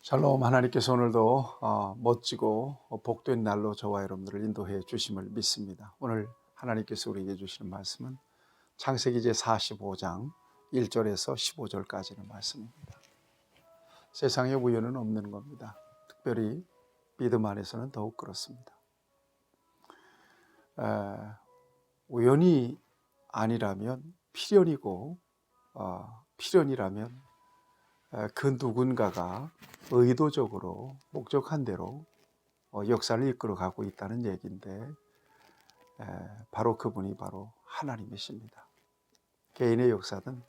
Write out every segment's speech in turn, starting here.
샬롬. 하나님께서 오늘도 멋지고 복된 날로 저와 여러분들을 인도해 주심을 믿습니다. 오늘 하나님께서 우리에게 주시는 말씀은 창세기 제 45장 1절에서 15절까지의 말씀입니다. 세상에 우연은 없는 겁니다. 특별히 믿음 안에서는 더욱 그렇습니다. 우연이 아니라면 필연이고, 필연이라면 그 누군가가 의도적으로 목적한 대로 역사를 이끌어 가고 있다는 얘기인데, 바로 그분이 바로 하나님이십니다. 개인의 역사든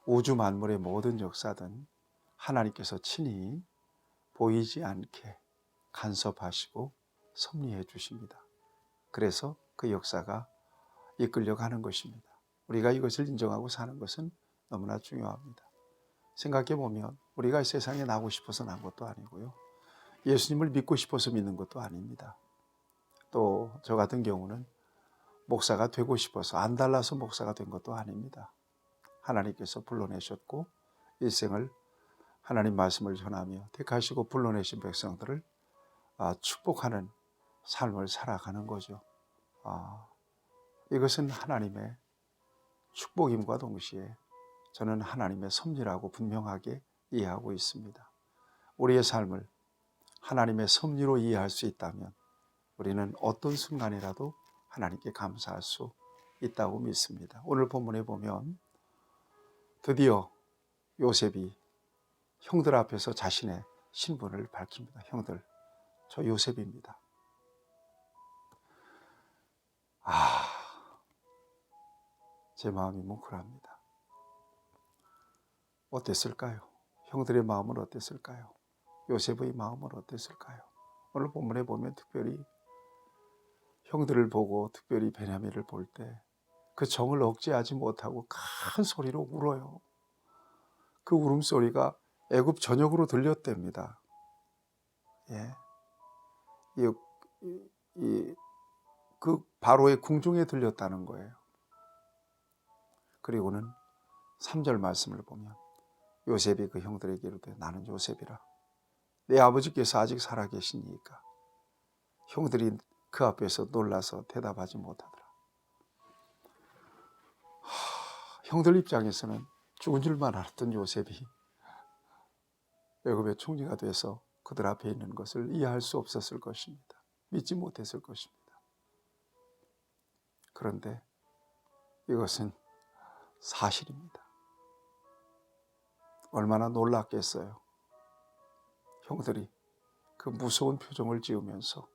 우주 만물의 모든 역사든 하나님께서 친히 보이지 않게 간섭하시고 섭리해 주십니다. 그래서 그 역사가 이끌려가는 것입니다. 우리가 이것을 인정하고 사는 것은 너무나 중요합니다. 생각해 보면 우리가 세상에 나고 싶어서 난 것도 아니고요, 예수님을 믿고 싶어서 믿는 것도 아닙니다. 또 저 같은 경우는 목사가 되고 싶어서 안 달라서 목사가 된 것도 아닙니다. 하나님께서 불러내셨고 일생을 하나님 말씀을 전하며 택하시고 불러내신 백성들을 축복하는 삶을 살아가는 거죠. 이것은 하나님의 축복임과 동시에 저는 하나님의 섭리라고 분명하게 이해하고 있습니다. 우리의 삶을 하나님의 섭리로 이해할 수 있다면 우리는 어떤 순간이라도 하나님께 감사할 수 있다고 믿습니다. 오늘 본문에 보면 드디어 요셉이 형들 앞에서 자신의 신분을 밝힙니다. 형들, 저 요셉입니다. 제 마음이 뭉클합니다. 어땠을까요? 형들의 마음은 어땠을까요? 요셉의 마음은 어땠을까요? 오늘 본문에 보면 특별히 형들을 보고, 특별히 베냐민을 볼 때 그 정을 억제하지 못하고 큰 소리로 울어요. 그 울음소리가 애굽 전역으로 들렸답니다. 그 바로의 궁중에 들렸다는 거예요. 그리고는 3절 말씀을 보면 요셉이 그 형들에게 이르되 나는 요셉이라. 내 아버지께서 아직 살아계시니까. 형들이 그 앞에서 놀라서 대답하지 못하더라. 형들 입장에서는 죽은 줄만 알았던 요셉이 애굽의 총리가 돼서 그들 앞에 있는 것을 이해할 수 없었을 것입니다. 믿지 못했을 것입니다. 그런데 이것은 사실입니다. 얼마나 놀랐겠어요. 형들이 그 무서운 표정을 지으면서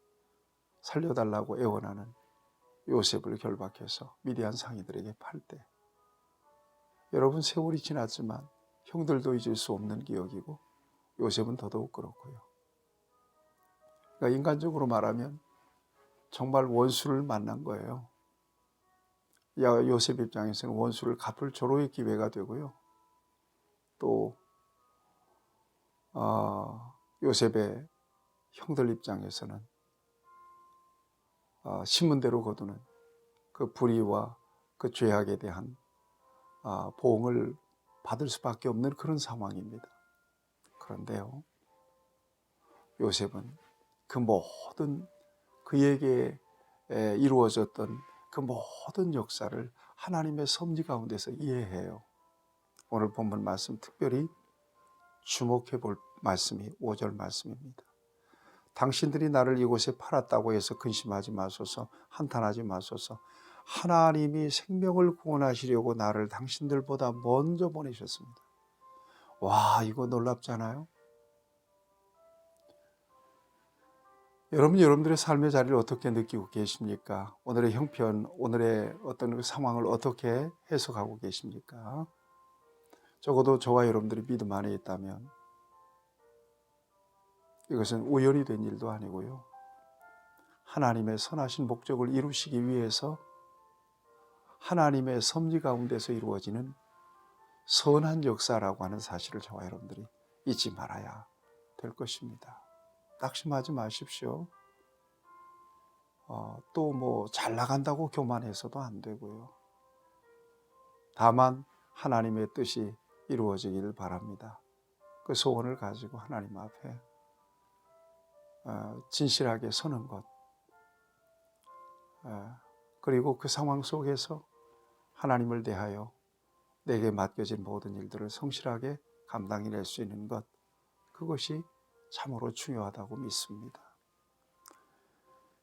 살려달라고 애원하는 요셉을 결박해서 미디안 상인들에게 팔 때, 여러분, 세월이 지났지만 형들도 잊을 수 없는 기억이고 요셉은 더더욱 그렇고요. 그러니까 인간적으로 말하면 정말 원수를 만난 거예요. 요셉 입장에서는 원수를 갚을 조로의 기회가 되고요. 또 요셉의 형들 입장에서는 신문대로 거두는 그 불의와 그 죄악에 대한 보응을 받을 수밖에 없는 그런 상황입니다. 그런데요, 요셉은 그 모든 그에게 이루어졌던 그 모든 역사를 하나님의 섭리 가운데서 이해해요. 오늘 본문 말씀 특별히 주목해 볼 말씀이 5절 말씀입니다. 당신들이 나를 이곳에 팔았다고 해서 근심하지 마소서, 한탄하지 마소서. 하나님이 생명을 구원하시려고 나를 당신들보다 먼저 보내셨습니다. 와, 이거 놀랍잖아요. 여러분들의 삶의 자리를 어떻게 느끼고 계십니까? 오늘의 형편, 오늘의 어떤 상황을 어떻게 해석하고 계십니까? 적어도 저와 여러분들이 믿음 안에 있다면 이것은 우연이 된 일도 아니고요, 하나님의 선하신 목적을 이루시기 위해서 하나님의 섭리 가운데서 이루어지는 선한 역사라고 하는 사실을 저와 여러분들이 잊지 말아야 될 것입니다. 낙심하지 마십시오. 또 잘 나간다고 교만해서도 안 되고요. 다만 하나님의 뜻이 이루어지기를 바랍니다. 그 소원을 가지고 하나님 앞에 진실하게 서는 것, 그리고 그 상황 속에서 하나님을 대하여 내게 맡겨진 모든 일들을 성실하게 감당해낼 수 있는 것, 그것이 참으로 중요하다고 믿습니다.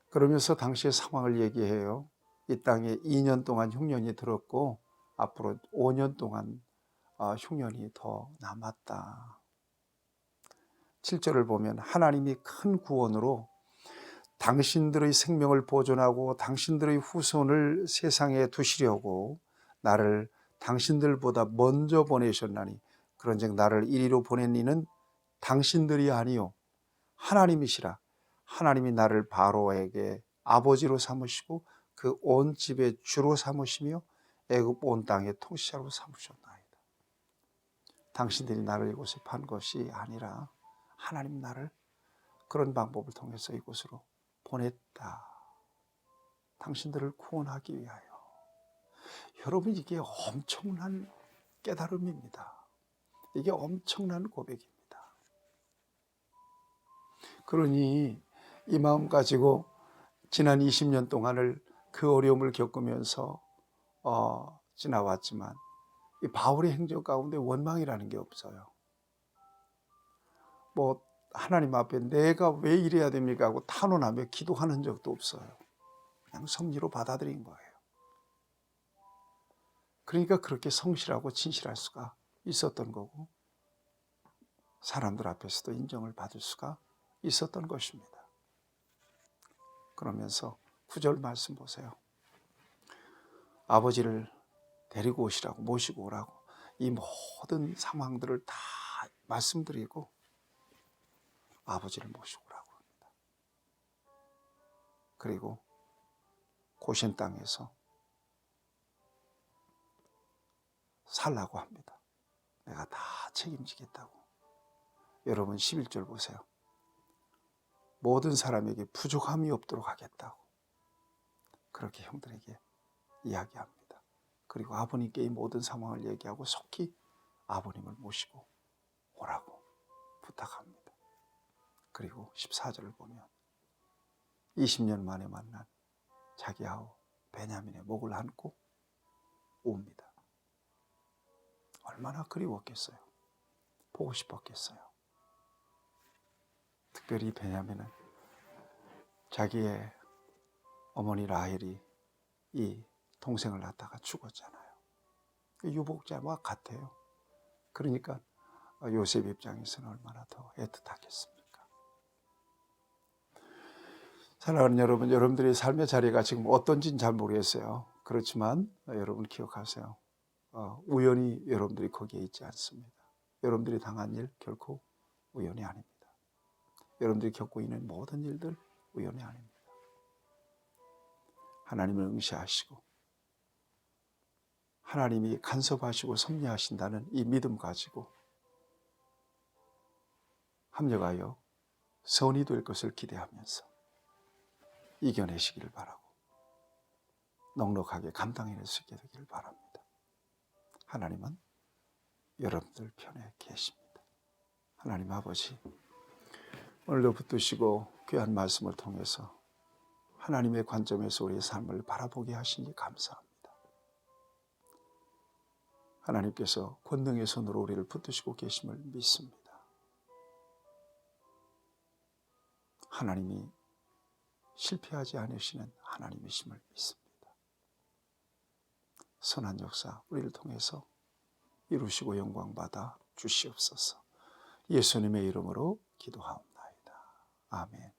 그러면서 당시의 상황을 얘기해요. 이 땅에 2년 동안 흉년이 들었고 앞으로 5년 동안 흉년이 더 남았다. 7절을 보면 하나님이 큰 구원으로 당신들의 생명을 보존하고 당신들의 후손을 세상에 두시려고 나를 당신들보다 먼저 보내셨나니 그런즉 나를 이리로 보낸 이는 당신들이 아니요 하나님이시라. 하나님이 나를 바로에게 아버지로 삼으시고 그 온 집의 주로 삼으시며 애굽 온 땅의 통치자로 삼으셨나이다. 당신들이 나를 이곳에 판 것이 아니라 하나님 나를 그런 방법을 통해서 이곳으로 보냈다. 당신들을 구원하기 위하여. 여러분, 이게 엄청난 깨달음입니다. 이게 엄청난 고백입니다. 그러니 이 마음 가지고 지난 20년 동안을 그 어려움을 겪으면서 지나왔지만 이 바울의 행적 가운데 원망이라는 게 없어요. 뭐 하나님 앞에 내가 왜 이래야 됩니까 하고 탄원하며 기도하는 적도 없어요. 그냥 섭리로 받아들인 거예요. 그러니까 그렇게 성실하고 진실할 수가 있었던 거고 사람들 앞에서도 인정을 받을 수가 있었던 것입니다. 그러면서 9절 말씀 보세요. 아버지를 데리고 오시라고, 모시고 오라고 이 모든 상황들을 다 말씀드리고 아버지를 모시고 오라고 합니다. 그리고 고센 땅에서 살라고 합니다. 내가 다 책임지겠다고. 여러분 11절 보세요. 모든 사람에게 부족함이 없도록 하겠다고 그렇게 형들에게 이야기합니다. 그리고 아버님께 이 모든 상황을 얘기하고 속히 아버님을 모시고 오라고 부탁합니다. 그리고 14절을 보면 20년 만에 만난 자기 아우 베냐민의 목을 안고 옵니다. 얼마나 그리웠겠어요. 보고 싶었겠어요. 특별히 베냐민은 자기의 어머니 라헬이 이 동생을 낳다가 죽었잖아요. 유복자와 같아요. 그러니까 요셉 입장에서는 얼마나 더 애틋하겠습니까? 사랑하는 여러분, 여러분들의 삶의 자리가 지금 어떤지는 잘 모르겠어요. 그렇지만 여러분 기억하세요. 우연히 여러분들이 거기에 있지 않습니다. 여러분들이 당한 일 결코 우연이 아닙니다. 여러분들이 겪고 있는 모든 일들 우연이 아닙니다. 하나님을 응시하시고 하나님이 간섭하시고 섭리하신다는 이 믿음 가지고 합력하여 선이 될 것을 기대하면서 이겨내시기를 바라고 넉넉하게 감당해낼 수 있게 되기를 바랍니다. 하나님은 여러분들 편에 계십니다. 하나님 아버지, 오늘도 붙드시고 귀한 말씀을 통해서 하나님의 관점에서 우리의 삶을 바라보게 하시니 감사합니다. 하나님께서 권능의 손으로 우리를 붙드시고 계심을 믿습니다. 하나님이 실패하지 않으시는 하나님이심을 믿습니다. 선한 역사 우리를 통해서 이루시고 영광받아 주시옵소서. 예수님의 이름으로 기도하옵나이다. 아멘.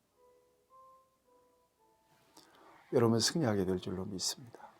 여러분 승리하게 될 줄로 믿습니다.